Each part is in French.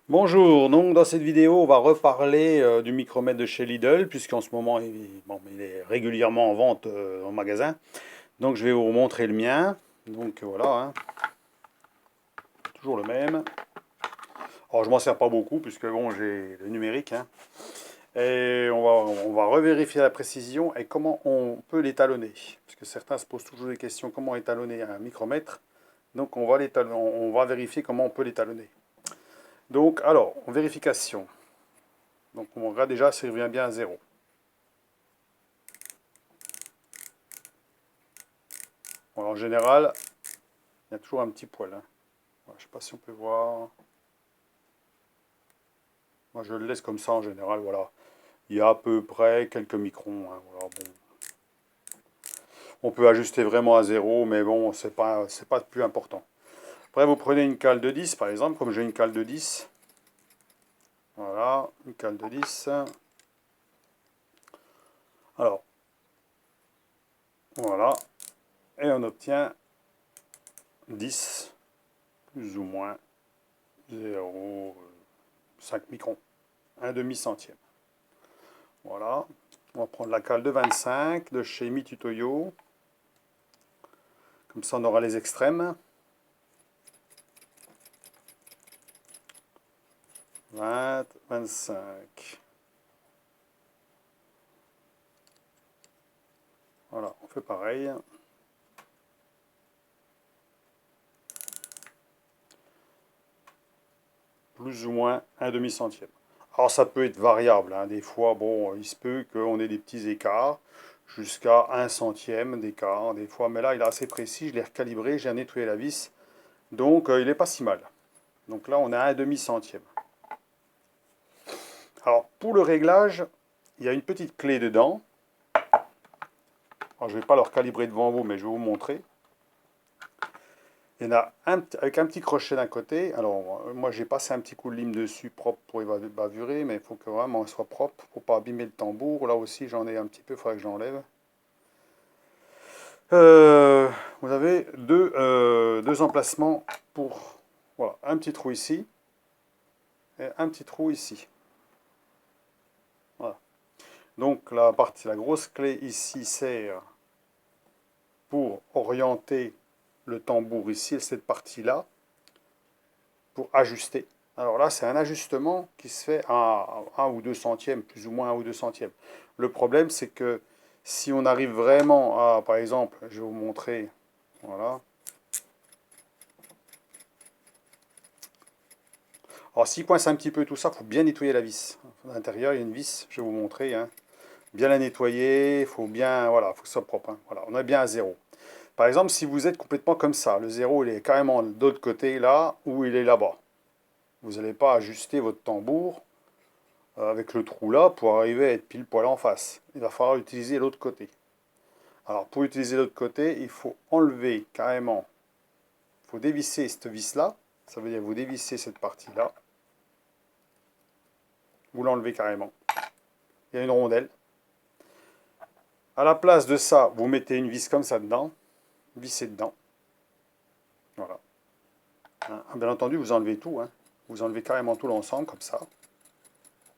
Bonjour, donc dans cette vidéo on va reparler du micromètre de chez Lidl puisqu'en ce moment il est régulièrement en vente en magasin. Donc je vais vous montrer le mien. Donc voilà, hein, toujours le même. Alors je m'en sers pas beaucoup puisque bon j'ai le numérique, hein. Et on va revérifier la précision et comment on peut l'étalonner. Parce que certains se posent toujours des questions comment étalonner un micromètre. Donc on va vérifier comment on peut l'étalonner. Donc alors, en vérification. Donc on regarde déjà s'il revient bien à zéro. Alors, en général, il y a toujours un petit poil, hein. Voilà, je ne sais pas si on peut voir. Moi, je le laisse comme ça en général. Voilà. Il y a à peu près quelques microns, hein. Voilà, bon. On peut ajuster vraiment à zéro, mais bon, c'est pas plus important. Après, vous prenez une cale de 10, par exemple, comme j'ai une cale de 10. Voilà, une cale de 10. Alors, voilà. Et on obtient 10, plus ou moins 0,5 microns. Un demi-centième. Voilà. On va prendre la cale de 25 de chez Mitutoyo. Comme ça, on aura les extrêmes. 20, 25. Voilà, on fait pareil. Plus ou moins un demi-centième. Alors ça peut être variable, hein. Des fois, bon, il se peut qu'on ait des petits écarts, jusqu'à un centième d'écart, des fois. Mais là, il est assez précis, je l'ai recalibré, j'ai nettoyé la vis. Donc, il n'est pas si mal. Donc là, on a un demi-centième. Alors, pour le réglage, il y a une petite clé dedans. Alors, je ne vais pas le recalibrer devant vous, mais je vais vous montrer. Il y en a un avec un petit crochet d'un côté. Alors, moi, j'ai passé un petit coup de lime dessus propre pour bavurer, mais il faut que vraiment il soit propre pour pas abîmer le tambour. Là aussi, j'en ai un petit peu, il faudrait que j'enlève. Euh, vous avez deux emplacements pour, voilà, un petit trou ici et un petit trou ici. Voilà. Donc, la grosse clé ici sert pour orienter le tambour ici, cette partie-là, pour ajuster. Alors là, c'est un ajustement qui se fait à 1 ou 2 centièmes, plus ou moins 1 ou 2 centièmes. Le problème, c'est que si on arrive vraiment à, par exemple, je vais vous montrer, voilà. Alors s'il coince un petit peu tout ça, il faut bien nettoyer la vis. À l'intérieur, il y a une vis, je vais vous montrer, hein. Bien la nettoyer, il faut bien, voilà, faut que ce soit propre, hein. Voilà, on est bien à zéro. Par exemple, si vous êtes complètement comme ça, le zéro, il est carrément de l'autre côté, là, ou il est là-bas. Vous n'allez pas ajuster votre tambour avec le trou là pour arriver à être pile poil en face. Il va falloir utiliser l'autre côté. Alors pour utiliser l'autre côté, il faut enlever carrément, il faut dévisser cette vis là, ça veut dire vous dévissez cette partie là, vous l'enlevez carrément. Il y a une rondelle. À la place de ça, vous mettez une vis comme ça dedans, vissez dedans. Voilà. Hein, bien entendu, vous enlevez tout, hein. Vous enlevez carrément tout l'ensemble comme ça.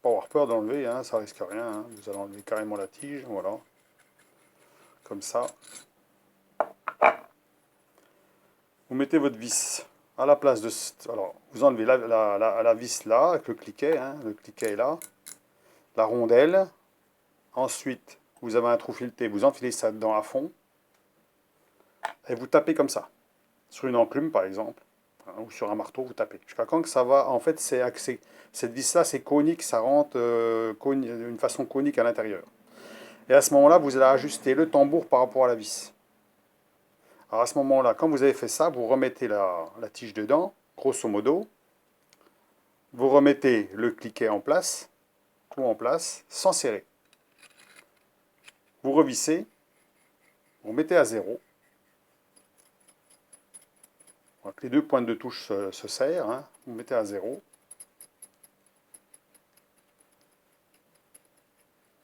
Pas avoir peur d'enlever, hein, ça risque rien, hein. Vous allez enlever carrément la tige, voilà. Comme ça. Vous mettez votre vis à la place de... Alors, vous enlevez la vis là, avec le cliquet, hein, le cliquet est là. La rondelle. Ensuite, vous avez un trou fileté, vous enfilez ça dedans à fond. Et vous tapez comme ça. Sur une enclume, par exemple. Hein, ou sur un marteau, vous tapez. Jusqu'à quand que ça va... En fait, cette vis-là, c'est conique, ça rentre d'une façon conique à l'intérieur. Et à ce moment-là, vous allez ajuster le tambour par rapport à la vis. Alors à ce moment-là, quand vous avez fait ça, vous remettez la tige dedans, grosso modo. Vous remettez le cliquet en place, tout en place, sans serrer. Vous revissez, vous mettez à zéro. Donc les deux pointes de touche se serrent, hein. Vous mettez à zéro.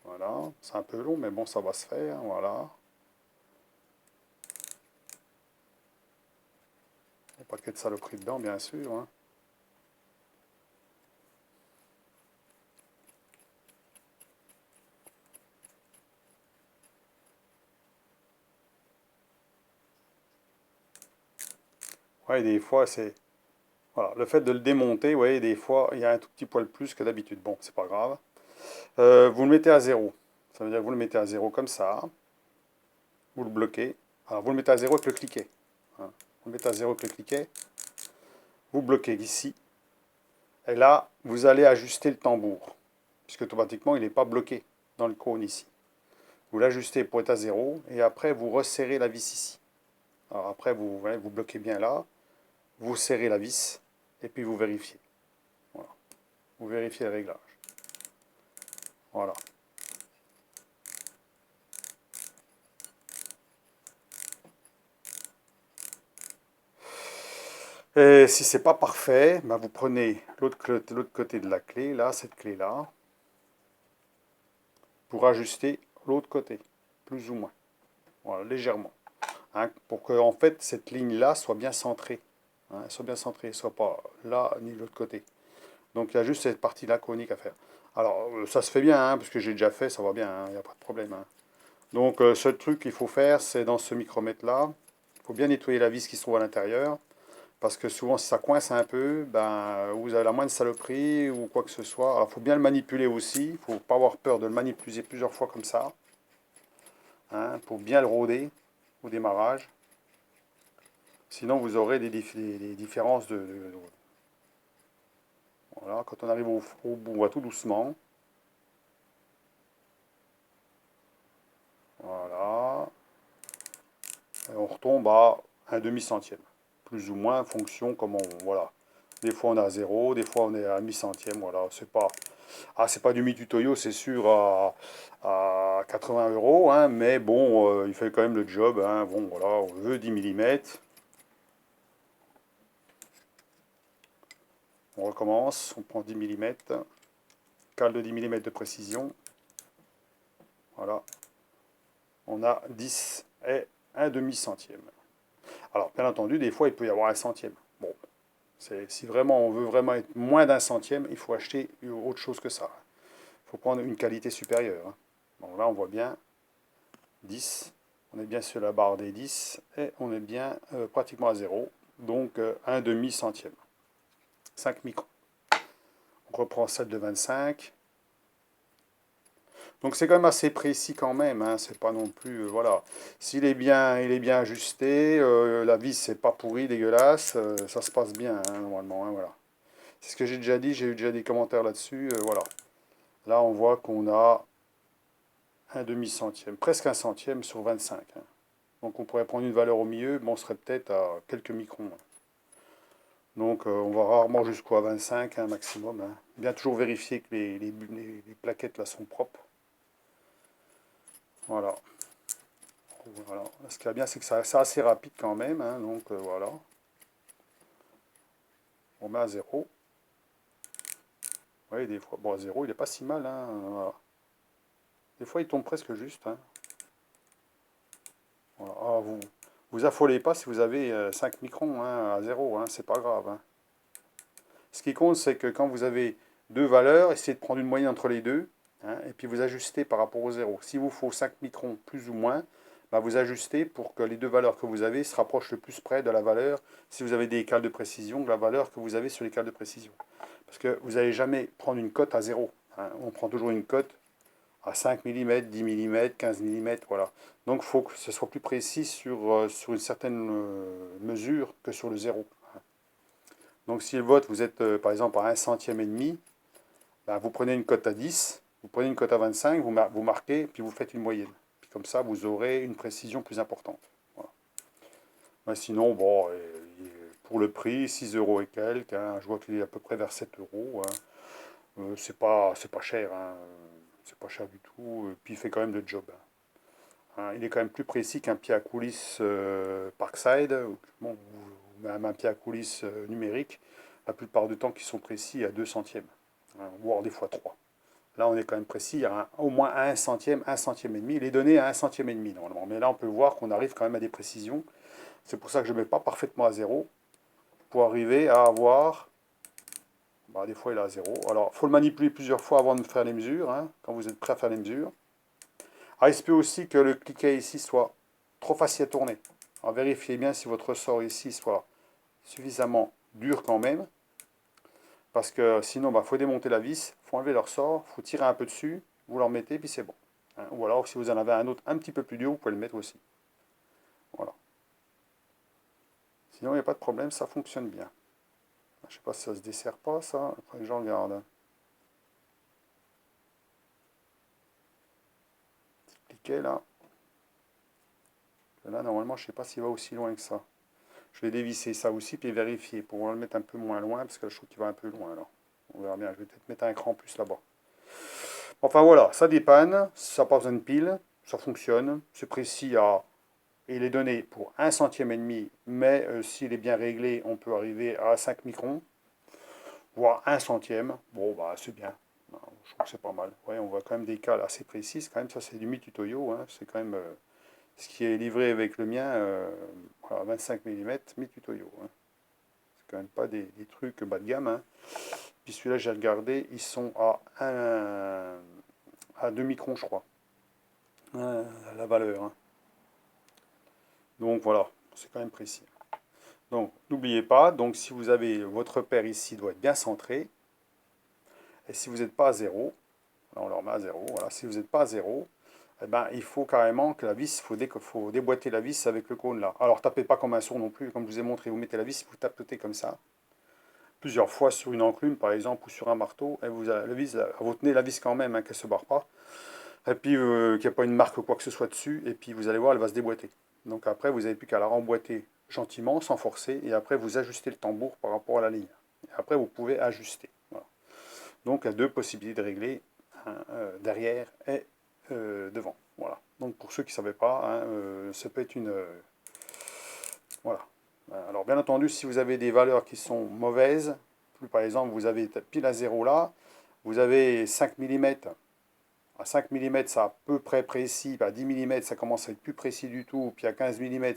Voilà, c'est un peu long, mais bon, ça va se faire, voilà. Il n'y a pas que de saloperie dedans, bien sûr, hein. Ouais, des fois, c'est... Voilà, le fait de le démonter, vous voyez, des fois, il y a un tout petit poil plus que d'habitude. Bon, c'est pas grave. Vous le mettez à zéro. Ça veut dire que vous le mettez à zéro comme ça. Vous le bloquez. Alors, vous le mettez à zéro avec le cliquet. Hein. Vous le mettez à zéro avec le cliquet. Vous bloquez ici. Et là, vous allez ajuster le tambour. Puisque automatiquement, il n'est pas bloqué dans le cône ici. Vous l'ajustez pour être à zéro. Et après, vous resserrez la vis ici. Alors après, vous bloquez bien là. Vous serrez la vis. Et puis vous vérifiez. Voilà. Vous vérifiez le réglage. Voilà. Et si c'est pas parfait, ben vous prenez l'autre côté de la clé, là, cette clé-là, pour ajuster l'autre côté, plus ou moins, voilà, légèrement, hein, pour que en fait cette ligne-là soit bien centrée, hein, soit bien centrée, soit pas là ni de l'autre côté. Donc il y a juste cette partie-là conique à faire. Alors ça se fait bien, hein, parce que j'ai déjà fait, ça va bien, il n'y a pas de problème. Hein. Donc ce truc qu'il faut faire, c'est dans ce micromètre-là, il faut bien nettoyer la vis qui se trouve à l'intérieur. Parce que souvent, si ça coince un peu, ben, vous avez la moindre saloperie ou quoi que ce soit. Alors, il faut bien le manipuler aussi. Il ne faut pas avoir peur de le manipuler plusieurs fois comme ça. Hein, pour bien le rôder au démarrage. Sinon, vous aurez des différences voilà, quand on arrive au bout, on va tout doucement. Voilà. Et on retombe à un demi-centième. Plus ou moins en fonction comment on... Voilà. Des fois on est à zéro, des fois on est à mi-centième. Voilà. C'est pas du Mitutoyo, c'est sûr, à 80 euros, hein, mais bon, il fait quand même le job. Hein, bon, voilà, on veut 10 mm. On recommence, on prend 10 mm, cale de 10 mm de précision. Voilà, on a 10 et un demi-centième. Alors, bien entendu, des fois, il peut y avoir un centième. Bon, si vraiment on veut vraiment être moins d'un centième, il faut acheter autre chose que ça. Il faut prendre une qualité supérieure. Hein. Bon, là, on voit bien 10. On est bien sur la barre des 10 et on est bien pratiquement à zéro. Donc, un demi-centième. 5 microns. On reprend celle de 25. Donc c'est quand même assez précis quand même, hein, c'est pas non plus, voilà. S'il est bien, il est bien ajusté, la vis c'est pas pourri, dégueulasse, ça se passe bien hein, normalement, hein, voilà. C'est ce que j'ai déjà dit, j'ai eu déjà des commentaires là-dessus, voilà. Là on voit qu'on a un demi-centième, presque un centième sur 25. Hein. Donc on pourrait prendre une valeur au milieu, mais on serait peut-être à quelques microns. Hein. Donc on va rarement jusqu'à 25 hein, maximum. Hein. Bien toujours vérifier que les plaquettes là sont propres. Voilà. Voilà. Ce qui est bien, c'est que c'est assez rapide quand même. Hein, donc voilà. On met à zéro. Oui, des fois. Bon, à zéro, il n'est pas si mal. Hein, voilà. Des fois, il tombe presque juste. Hein. Voilà. Ah, vous affolez pas si vous avez 5 microns hein, à zéro. Hein, c'est pas grave. Hein. Ce qui compte, c'est que quand vous avez deux valeurs, essayez de prendre une moyenne entre les deux. Hein, et puis vous ajustez par rapport au zéro. S'il vous faut 5 microns plus ou moins, bah vous ajustez pour que les deux valeurs que vous avez se rapprochent le plus près de la valeur, si vous avez des cales de précision, de la valeur que vous avez sur les cales de précision. Parce que vous n'allez jamais prendre une cote à zéro. Hein. On prend toujours une cote à 5 mm, 10 mm, 15 mm, voilà. Donc il faut que ce soit plus précis sur une certaine mesure que sur le zéro. Hein. Donc si le vote, vous êtes par exemple à un centième et demi, ben, vous prenez une cote à 10, vous prenez une cote à 25, vous marquez, puis vous faites une moyenne. Puis comme ça, vous aurez une précision plus importante. Voilà. Ben, sinon, bon, pour le prix, 6 euros et quelques, hein, je vois qu'il est à peu près vers 7 euros. Hein, c'est pas cher, hein, c'est pas cher du tout, et puis il fait quand même le job. Hein, il est quand même plus précis qu'un pied à coulisses Parkside, bon, ou même un pied à coulisses numérique, la plupart du temps qui sont précis à 2 centièmes, hein, voire des fois 3. Là, on est quand même précis, il y a au moins un centième et demi. Il est donné à un centième et demi normalement. Mais là, on peut voir qu'on arrive quand même à des précisions. C'est pour ça que je ne mets pas parfaitement à zéro, pour arriver à avoir... Bah, des fois, il est à zéro. Alors, il faut le manipuler plusieurs fois avant de faire les mesures, hein, quand vous êtes prêt à faire les mesures. Ah, il se peut aussi que le cliquet ici soit trop facile à tourner. Alors, vérifiez bien si votre ressort ici soit suffisamment dur quand même. Parce que sinon, il faut démonter la vis, il faut enlever le ressort, il faut tirer un peu dessus, vous le remettez, puis c'est bon. Hein, ou alors, si vous en avez un autre un petit peu plus dur, vous pouvez le mettre aussi. Voilà. Sinon, il n'y a pas de problème, ça fonctionne bien. Je ne sais pas si ça se dessert pas, ça. Après, je regarde. Hein. Petit cliquet, là. Là, normalement, je ne sais pas s'il va aussi loin que ça. Je vais dévisser ça aussi, puis vérifier, pour le mettre un peu moins loin, parce que je trouve qu'il va un peu loin, alors. On verra bien, je vais peut-être mettre un cran plus là-bas. Enfin voilà, ça dépanne, ça n'a pas besoin de pile, ça fonctionne, c'est précis il est donné pour 1 centième et demi, mais s'il est bien réglé, on peut arriver à 5 microns, voire 1 centième. Bon, bah c'est bien. Je trouve que c'est pas mal. Ouais, on voit quand même des cales assez précises. Quand même, ça c'est du Mitutoyo. Hein. C'est quand même ce qui est livré avec le mien, voilà, 25 mm Mitutoyo. Hein. C'est quand même pas des trucs bas de gamme. Hein. Puis celui-là, j'ai regardé, ils sont à 2 microns, je crois. La valeur. Hein. Donc voilà, c'est quand même précis. Donc n'oubliez pas, donc si vous avez votre repère ici, doit être bien centré. Et si vous n'êtes pas à 0, on le remet à 0, voilà, si vous n'êtes pas à 0, eh ben, il faut carrément que la vis, faut déboîter la vis avec le cône là. Alors tapez pas comme un sourd non plus, comme je vous ai montré, vous mettez la vis, vous tapotez comme ça, plusieurs fois sur une enclume par exemple, ou sur un marteau, et vous tenez la vis quand même, hein, qu'elle ne se barre pas, et puis qu'il n'y a pas une marque ou quoi que ce soit dessus, et puis vous allez voir, elle va se déboîter. Donc après, vous n'avez plus qu'à la remboîter gentiment, sans forcer, et après vous ajustez le tambour par rapport à la ligne. Et après, vous pouvez ajuster. Voilà. Donc il y a deux possibilités de régler, hein, derrière et devant. Voilà. Donc pour ceux qui ne savaient pas, hein, ça peut être une... voilà. Alors bien entendu, si vous avez des valeurs qui sont mauvaises, par exemple vous avez pile à 0 là, vous avez 5 mm. À 5 mm, c'est à peu près précis. À 10 mm, ça commence à être plus précis du tout. Puis à 15 mm,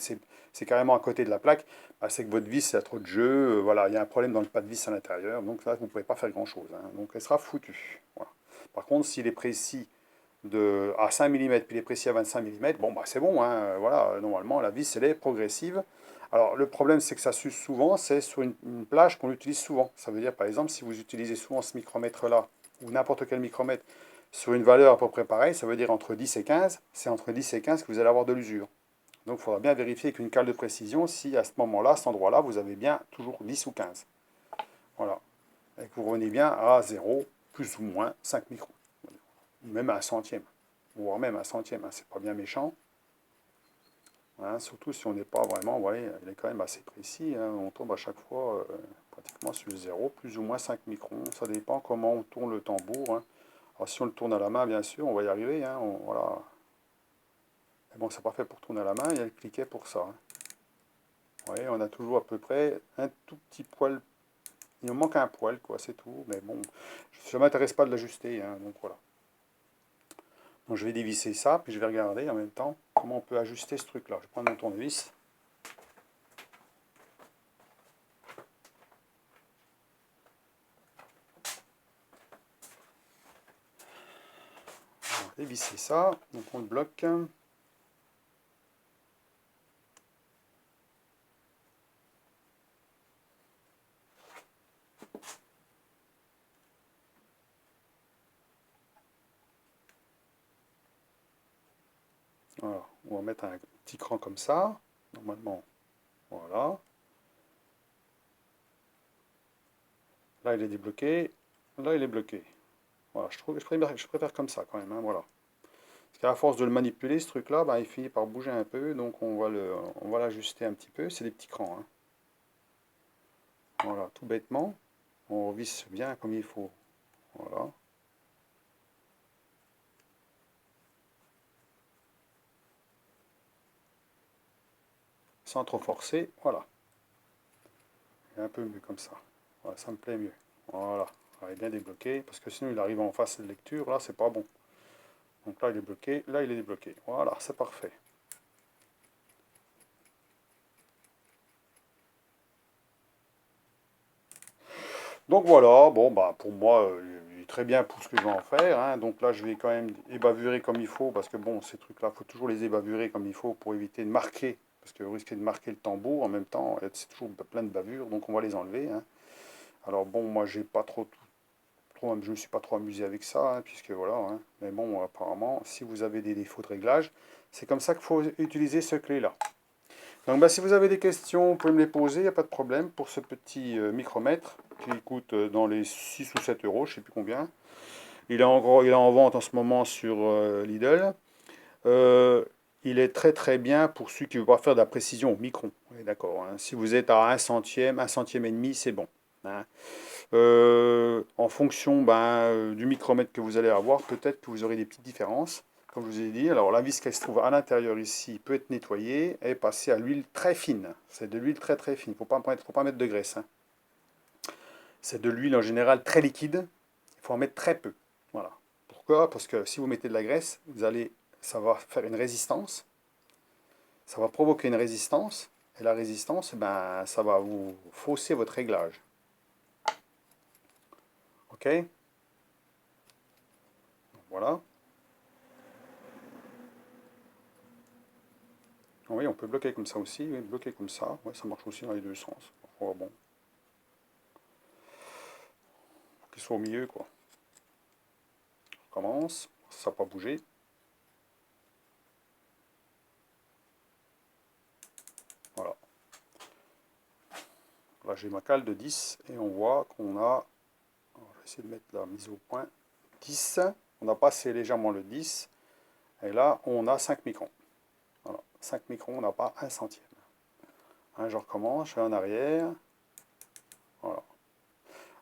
c'est carrément à côté de la plaque. Bah, c'est que votre vis, a trop de jeu. Voilà, il y a un problème dans le pas de vis à l'intérieur. Donc là, vous ne pouvez pas faire grand-chose. Hein. Donc elle sera foutue. Voilà. Par contre, s'il est précis à 5 mm, puis il est précis à 25 mm, bon, bah, c'est bon. Hein. Voilà, normalement, la vis, elle est progressive. Alors, le problème, c'est que ça s'use souvent. C'est sur une plage qu'on utilise souvent. Ça veut dire, par exemple, si vous utilisez souvent ce micromètre-là, ou n'importe quel micromètre, sur une valeur à peu près pareille, ça veut dire entre 10 et 15, c'est entre 10 et 15 que vous allez avoir de l'usure. Donc il faudra bien vérifier avec une cale de précision si à ce moment-là, à cet endroit-là, vous avez bien toujours 10 ou 15. Voilà. Et que vous revenez bien à 0, plus ou moins 5 microns. Ou même à 1 centième. Voire même à 1 centième, hein, c'est pas bien méchant. Hein, surtout si on n'est pas vraiment, vous voyez, il est quand même assez précis. Hein, on tombe à chaque fois pratiquement sur le 0, plus ou moins 5 microns. Ça dépend comment on tourne le tambour. Hein. Alors si on le tourne à la main, bien sûr, on va y arriver. Hein, voilà. Mais bon, c'est pas fait pour tourner à la main, il y a le cliquet pour ça. Hein. Vous voyez, on a toujours à peu près un tout petit poil. Il nous manque un poil, quoi, c'est tout. Mais bon, ça ne m'intéresse pas de l'ajuster. Hein, donc voilà. Donc je vais dévisser ça, puis je vais regarder en même temps comment on peut ajuster ce truc-là. Je vais prendre mon tournevis. On va dévisser ça. Donc on le bloque. Voilà. On va mettre un petit cran comme ça. Normalement, voilà. Là, il est débloqué. Là, il est bloqué. Voilà, je préfère comme ça quand même. Hein, voilà. Parce qu'à force de le manipuler, ce truc-là, bah, il finit par bouger un peu. Donc, on va l'ajuster un petit peu. C'est des petits crans. Hein. Voilà, tout bêtement. On visse bien comme il faut. Voilà. Sans trop forcer. Voilà. Et un peu mieux comme ça. Voilà, ça me plaît mieux. Voilà. Il est bien débloqué. Parce que sinon, il arrive en face de lecture. Là, c'est pas bon. Donc là, il est bloqué. Là, il est débloqué. Voilà, c'est parfait. Donc voilà, bon bah pour moi, il est très bien pour ce que je vais en faire. Hein. Donc là, je vais quand même ébavurer comme il faut, parce que bon, ces trucs-là, il faut toujours les ébavurer comme il faut pour éviter de marquer. parce que vous risquez de marquer le tambour en même temps, c'est toujours plein de bavures, donc on va les enlever, hein. Alors bon, moi j'ai pas je me suis pas trop amusé avec ça, hein, puisque voilà, hein. Mais bon, apparemment, si vous avez des défauts de réglage, c'est comme ça qu'il faut utiliser ce clé-là. Donc bah, si vous avez des questions, vous pouvez me les poser, il n'y a pas de problème pour ce petit micromètre qui coûte dans les 6 ou 7 euros, je ne sais plus combien. Il est en vente en ce moment sur Lidl. Euh, il est très très bien pour ceux qui ne veulent pas faire de la précision au micron. D'accord, hein. Si vous êtes à un centième et demi, c'est bon, hein. En fonction du micromètre que vous allez avoir, peut-être que vous aurez des petites différences. Comme je vous ai dit, alors la vis qui se trouve à l'intérieur ici peut être nettoyée et passer à l'huile très fine. C'est de l'huile très très fine, il ne faut pas mettre de graisse, hein. C'est de l'huile en général très liquide, il faut en mettre très peu. Voilà. Pourquoi? Parce que si vous mettez de la graisse, ça va faire une résistance, ça va provoquer une résistance, et la résistance, ça va vous fausser votre réglage. Ok? Voilà. Oui, on peut bloquer comme ça aussi, oui, bloquer comme ça, ouais, ça marche aussi dans les deux sens. Oh, bon, faut qu'il soit au milieu, quoi. On commence, ça n'a pas bougé. Voilà. Là, j'ai ma cale de 10 et on voit qu'on a, je vais essayer de mettre la mise au point, 10, on a passé légèrement le 10, et là, on a 5 microns. Voilà, 5 microns, on n'a pas un centième. Hein, je recommence, je vais en arrière. Voilà.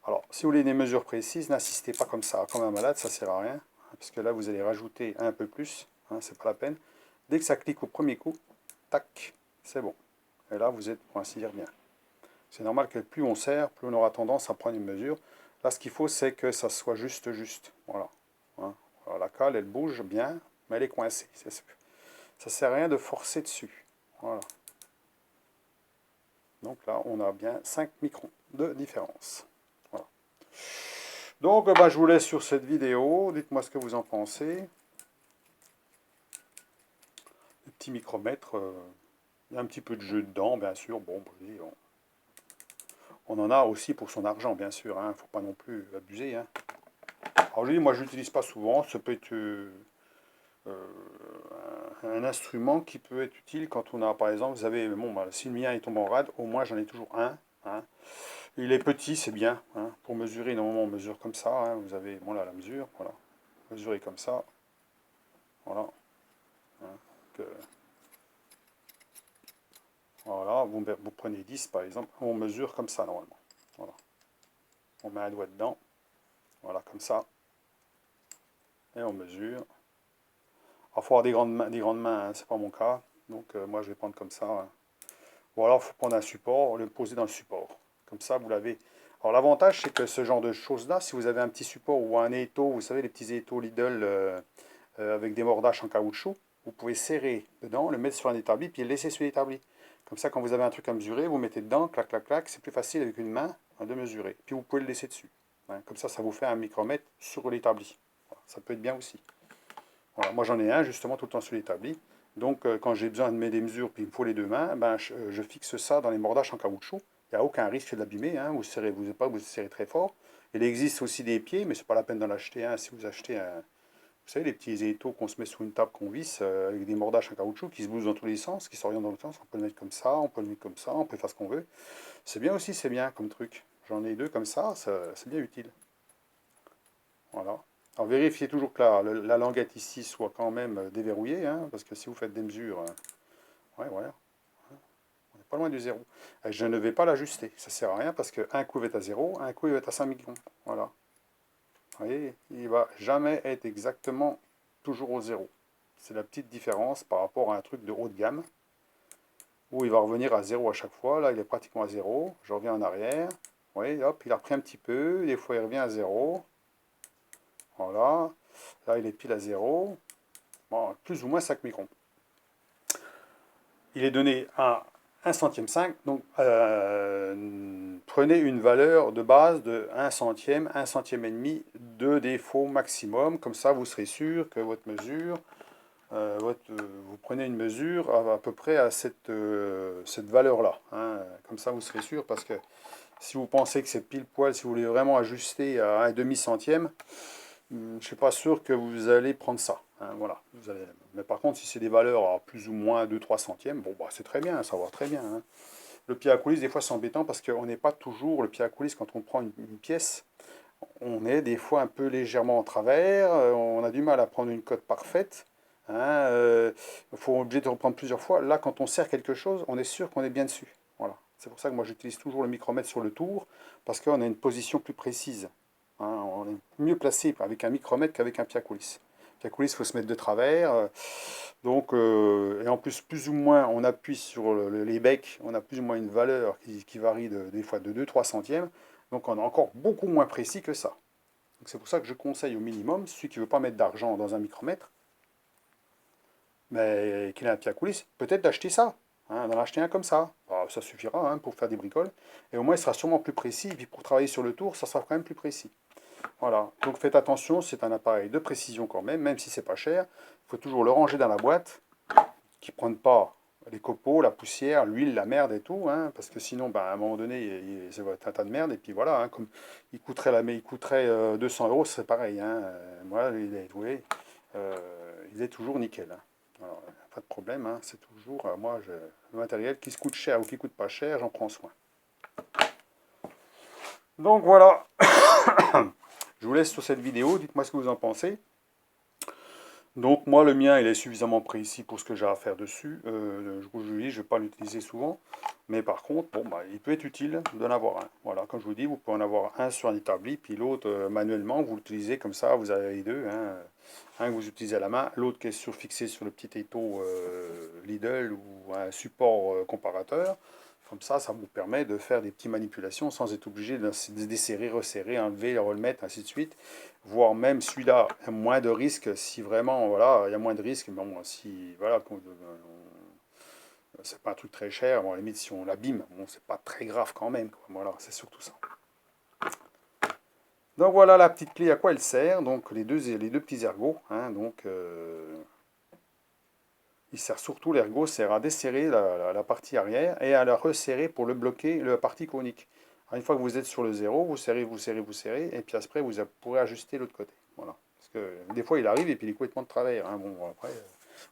Alors, si vous voulez des mesures précises, n'insistez pas comme ça, comme un malade, ça ne sert à rien. Parce que là, vous allez rajouter un peu plus, hein, c'est pas la peine. Dès que ça clique au premier coup, tac, c'est bon. Et là, vous êtes, pour ainsi dire, bien. C'est normal que plus on serre, plus on aura tendance à prendre une mesure. Là, ce qu'il faut, c'est que ça soit juste. Voilà. Hein. Alors, la cale, elle bouge bien, mais elle est coincée. Ça ne sert à rien de forcer dessus. Voilà. Donc là, on a bien 5 microns de différence. Voilà. Donc, je vous laisse sur cette vidéo. Dites-moi ce que vous en pensez. Le petit micromètre, il y a un petit peu de jeu dedans, bien sûr. Bon, on en a aussi pour son argent, bien sûr. Il ne faut pas non plus abuser, hein. Alors, je dis, moi, je l'utilise pas souvent. Ça peut être un instrument qui peut être utile quand on a, par exemple, vous avez, bon, si le mien il tombe en rade, au moins j'en ai toujours un, hein. Il est petit, c'est bien, hein. Pour mesurer, normalement on mesure comme ça, hein. Vous avez, bon là, la mesure, voilà. Mesurer comme ça, voilà. Hein. Donc, voilà, vous prenez 10 par exemple, on mesure comme ça normalement. Voilà. On met un doigt dedans, voilà, comme ça, et on mesure. Il faut avoir des grandes mains, hein, c'est pas mon cas, donc moi je vais prendre comme ça, hein. Ou alors il faut prendre un support, le poser dans le support. Comme ça, vous l'avez. Alors l'avantage, c'est que ce genre de choses-là, si vous avez un petit support ou un étau, vous savez, les petits étaux Lidl avec des mordaches en caoutchouc, vous pouvez serrer dedans, le mettre sur un établi, puis le laisser sur l'établi. Comme ça, quand vous avez un truc à mesurer, vous mettez dedans, clac, clac, clac, c'est plus facile avec une main de mesurer. Puis vous pouvez le laisser dessus. Hein, comme ça vous fait un micromètre sur l'établi. Voilà, ça peut être bien aussi. Voilà, moi j'en ai un justement tout le temps sur l'établi. Donc quand j'ai besoin de mettre des mesures, puis il me faut les deux mains, je fixe ça dans les mordaches en caoutchouc. Il n'y a aucun risque de l'abîmer, hein. Vous serrez très fort. Il existe aussi des pieds, mais c'est pas la peine d'en acheter un. Si vous achetez un, vous savez, les petits étaux qu'on se met sous une table qu'on visse avec des mordaches en caoutchouc qui se bougent dans tous les sens, qui s'orientent dans le sens. On peut le mettre comme ça, on peut le mettre comme ça, on peut faire ce qu'on veut. C'est bien aussi, c'est bien comme truc. J'en ai deux comme ça c'est bien utile. Voilà. Alors vérifiez toujours que la languette ici soit quand même déverrouillée, hein, parce que si vous faites des mesures, ouais, voilà, on n'est pas loin du zéro. Et je ne vais pas l'ajuster, ça ne sert à rien parce qu'un coup il va être à zéro, un coup il va être à 5 millions. Voilà. Vous voyez, il ne va jamais être exactement toujours au zéro. C'est la petite différence par rapport à un truc de haut de gamme, où il va revenir à zéro à chaque fois. Là, il est pratiquement à zéro. Je reviens en arrière. Vous voyez, hop, il a repris un petit peu. Des fois, il revient à zéro. Voilà. Là, il est pile à zéro. Bon, plus ou moins 5 microns. Il est donné à 1 centième 5. Donc, prenez une valeur de base de 1 centième et demi de défaut maximum. Comme ça, vous serez sûr que votre mesure vous prenez une mesure à peu près à cette valeur-là. Hein. Comme ça, vous serez sûr, parce que si vous pensez que c'est pile poil, si vous voulez vraiment ajuster à un demi-centième, je ne suis pas sûr que vous allez prendre ça. Hein, voilà. Mais par contre, si c'est des valeurs à plus ou moins 2-3 centièmes, bon, bah, c'est très bien, ça va très bien. Hein. Le pied à coulisse, des fois, c'est embêtant parce qu'on n'est pas toujours le pied à coulisse quand on prend une pièce. On est des fois un peu légèrement en travers, on a du mal à prendre une cote parfaite. Hein, il faut obligé de reprendre plusieurs fois. Là, quand on serre quelque chose, on est sûr qu'on est bien dessus. Voilà. C'est pour ça que moi j'utilise toujours le micromètre sur le tour, parce qu'on a une position plus précise. Hein, on est mieux placé avec un micromètre qu'avec un pied à coulisse. Pied à coulisse, il faut se mettre de travers. Et en plus ou moins, on appuie sur les becs, on a plus ou moins une valeur qui varie des fois de 2-3 centièmes. Donc on est encore beaucoup moins précis que ça. C'est pour ça que je conseille au minimum, celui qui ne veut pas mettre d'argent dans un micromètre, mais qu'il a un pied à coulisse, peut-être d'acheter ça, hein, d'en acheter un comme ça. Alors, ça suffira hein, pour faire des bricoles. Et au moins, il sera sûrement plus précis. Et puis pour travailler sur le tour, ça sera quand même plus précis. Voilà. Donc faites attention, c'est un appareil de précision quand même si c'est pas cher. Il faut toujours le ranger dans la boîte, qu'il ne prenne pas les copeaux, la poussière, l'huile, la merde et tout, hein, parce que sinon, ben, à un moment donné, ça va être un tas de merde, et puis voilà, hein, comme il coûterait 200 euros, c'est pareil, hein, moi, il est toujours nickel. Hein. Alors, pas de problème, hein, c'est toujours, le matériel qui se coûte cher ou qui coûte pas cher, j'en prends soin. Donc voilà, je vous laisse sur cette vidéo, dites-moi ce que vous en pensez. Donc moi le mien il est suffisamment précis pour ce que j'ai à faire dessus. Je ne vais pas l'utiliser souvent. Mais par contre, bon, bah, il peut être utile d'en avoir un. Voilà, comme je vous dis, vous pouvez en avoir un sur un établi, puis l'autre manuellement, vous l'utilisez comme ça, vous avez les deux. Hein. Un que vous utilisez à la main, l'autre qui est fixé sur le petit étau Lidl ou un support comparateur. Comme ça vous permet de faire des petites manipulations sans être obligé de desserrer, resserrer, enlever, remettre, ainsi de suite. Voire même celui-là, il y a moins de risques si vraiment, voilà, il y a moins de risques. Bon, si, voilà, c'est pas un truc très cher, bon, à la limite, si on l'abîme, bon, c'est pas très grave quand même. Quoi. Voilà, c'est surtout ça. Donc voilà la petite clé à quoi elle sert. Donc les deux petits ergots. Hein, donc, il sert surtout, l'ergot sert à desserrer la partie arrière et à la resserrer pour le bloquer, la partie conique. Alors, une fois que vous êtes sur le zéro, vous serrez, vous serrez, vous serrez, et puis après vous pourrez ajuster l'autre côté. Voilà. Parce que des fois il arrive et puis il est complètement de travers. Hein. Bon, après,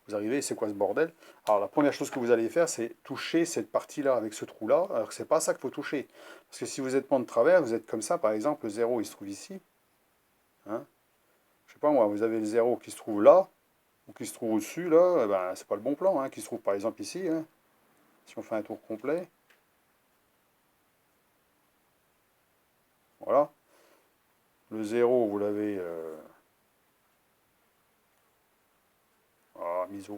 vous arrivez, c'est quoi ce bordel? Alors la première chose que vous allez faire, c'est toucher cette partie-là avec ce trou-là. Alors que c'est pas ça qu'il faut toucher. Parce que si vous êtes pas de travers, vous êtes comme ça, par exemple, le zéro il se trouve ici. Hein. Je sais pas moi, vous avez le zéro qui se trouve là, ou qui se trouve au-dessus, là, eh ben, c'est pas le bon plan, hein, qui se trouve par exemple ici, hein, si on fait un tour complet, voilà, le zéro, vous l'avez mise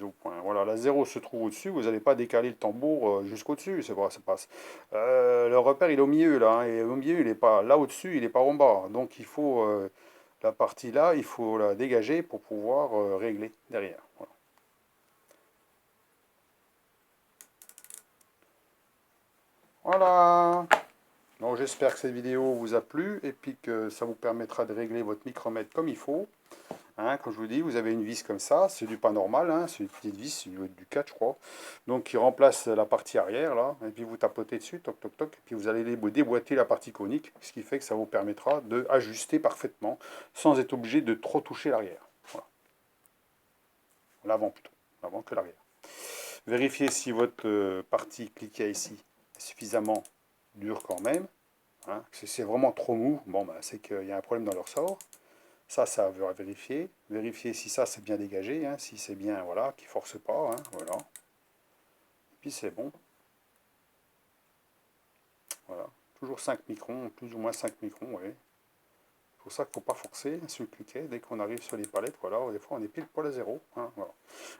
au point, voilà, la zéro se trouve au-dessus, vous n'allez pas décaler le tambour jusqu'au-dessus, c'est vrai, c'est pas... le repère, il est au milieu, là, hein, et au milieu, il est pas, là au-dessus, il est pas en bas, donc il faut, la partie là, il faut la dégager pour pouvoir régler derrière, voilà. Voilà. Donc j'espère que cette vidéo vous a plu et puis que ça vous permettra de régler votre micromètre comme il faut. Hein, comme je vous dis, vous avez une vis comme ça, c'est du pas normal, hein, c'est une petite vis, c'est du 4 je crois. Donc qui remplace la partie arrière là, et puis vous tapotez dessus, toc toc toc, et puis vous allez déboîter la partie conique, ce qui fait que ça vous permettra de ajuster parfaitement sans être obligé de trop toucher l'arrière. Voilà. L'avant plutôt, l'avant que l'arrière. Vérifiez si votre partie cliquée ici est suffisamment dure quand même. Hein, si c'est vraiment trop mou, bon, bah, c'est qu'il y a un problème dans leur sort. Ça veut vérifier. Vérifier si ça c'est bien dégagé, hein, si c'est bien, voilà, qui force pas, hein, voilà. Et puis c'est bon. Voilà. Toujours 5 microns, plus ou moins 5 microns, oui. C'est pour ça qu'il ne faut pas forcer sur le cliquet. Dès qu'on arrive sur les palettes, voilà, des fois on est pile poil à zéro. Hein, voilà.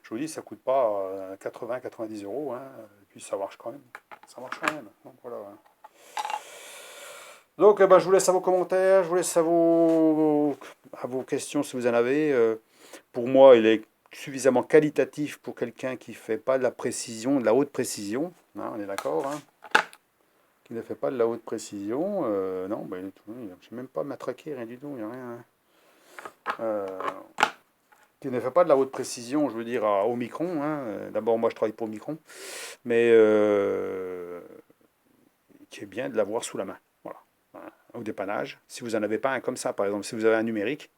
Je vous dis, ça ne coûte pas 80-90 euros, hein, et puis ça marche quand même. Ça marche quand même. Donc voilà. Hein. Donc je vous laisse à vos commentaires, je vous laisse à vos questions si vous en avez. Pour moi, il est suffisamment qualitatif pour quelqu'un qui ne fait pas de la précision, de la haute précision. Hein, on est d'accord, hein, qui ne fait pas de la haute précision. Non, je n'ai même pas matraqué, rien du tout, il n'y a rien. qui ne fait pas de la haute précision, je veux dire, au micron, hein. D'abord, moi, je travaille pour Micron, mais qui est bien de l'avoir sous la main. Voilà. Hein, au dépannage. Si vous n'en avez pas un comme ça, par exemple, si vous avez un numérique,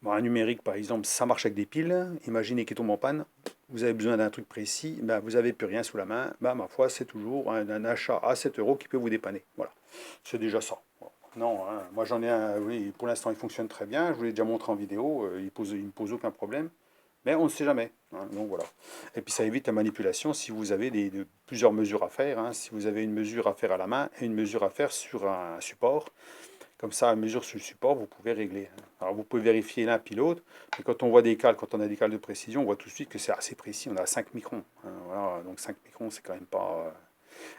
bon, un numérique, par exemple, ça marche avec des piles. Imaginez qu'il tombe en panne. Vous avez besoin d'un truc précis, ben, vous n'avez plus rien sous la main. Ben, ma foi, c'est toujours un achat à 7 euros qui peut vous dépanner. Voilà. C'est déjà ça. Non, hein, moi j'en ai un, oui, pour l'instant il fonctionne très bien. Je vous l'ai déjà montré en vidéo. Il me pose aucun problème. Mais on ne sait jamais. Hein, donc voilà. Et puis ça évite la manipulation si vous avez plusieurs mesures à faire. Hein. Si vous avez une mesure à faire à la main et une mesure à faire sur un support, comme ça, à mesure sur le support, vous pouvez régler. Alors vous pouvez vérifier l'un puis l'autre, mais quand on voit des cales, quand on a des cales de précision, on voit tout de suite que c'est assez précis. On a 5 microns. Hein, voilà, donc 5 microns, c'est quand même pas.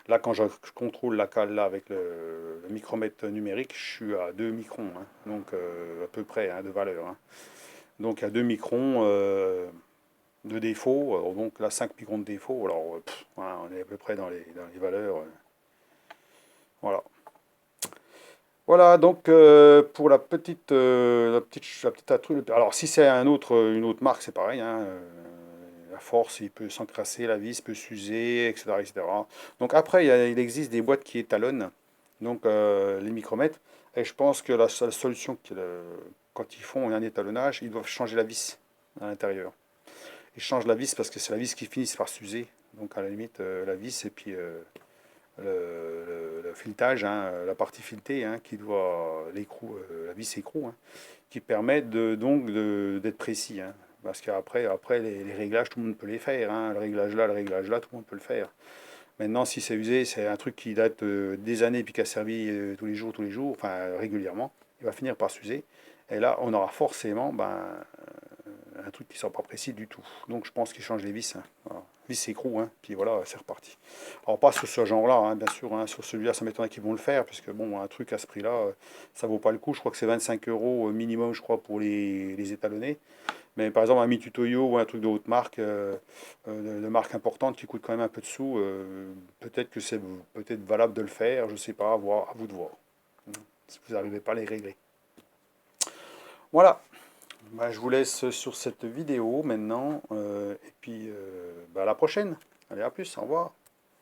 Là, quand je contrôle la cale là avec le micromètre numérique, je suis à 2 microns. Hein, donc à peu près hein, de valeur. Hein. Donc à 2 microns de défaut. Alors, donc là, 5 microns de défaut. Alors voilà, on est à peu près dans les valeurs. Voilà. Voilà, donc pour la petite attrue. Alors si c'est une autre marque, c'est pareil. Hein, la force, il peut s'encrasser, la vis peut s'user, etc., etc. Donc après, il existe des boîtes qui étalonnent donc les micromètres. Et je pense que la seule solution, quand ils font un étalonnage, ils doivent changer la vis à l'intérieur. Ils changent la vis parce que c'est la vis qui finit par s'user. Donc à la limite, la vis et puis le filetage, hein, la partie filetée, hein, qui doit, la vis écrou, hein, qui permet d'être précis. Hein, parce qu'après, les réglages, tout le monde peut les faire. Hein, le réglage là, tout le monde peut le faire. Maintenant, si c'est usé, c'est un truc qui date des années puis qui a servi tous les jours, enfin régulièrement, il va finir par s'user. Et là, on aura forcément un truc qui ne sera pas précis du tout. Donc je pense qu'ils changent les vis. Hein. Voilà. Vis écrou, hein. Puis voilà, c'est reparti. Alors pas sur ce genre-là, hein, bien sûr. Hein. Sur celui-là, ça m'étonnerait qu'ils vont le faire, puisque bon, un truc à ce prix-là, ça vaut pas le coup. Je crois que c'est 25 euros minimum, je crois, pour les étalonnés. Mais par exemple, un Mitutoyo ou un truc de haute marque, de marque importante qui coûte quand même un peu de sous, peut-être que c'est peut-être valable de le faire, je sais pas, à vous de voir. Si vous n'arrivez pas à les régler. Voilà. Bah, je vous laisse sur cette vidéo maintenant, et puis à la prochaine. Allez, à plus, au revoir.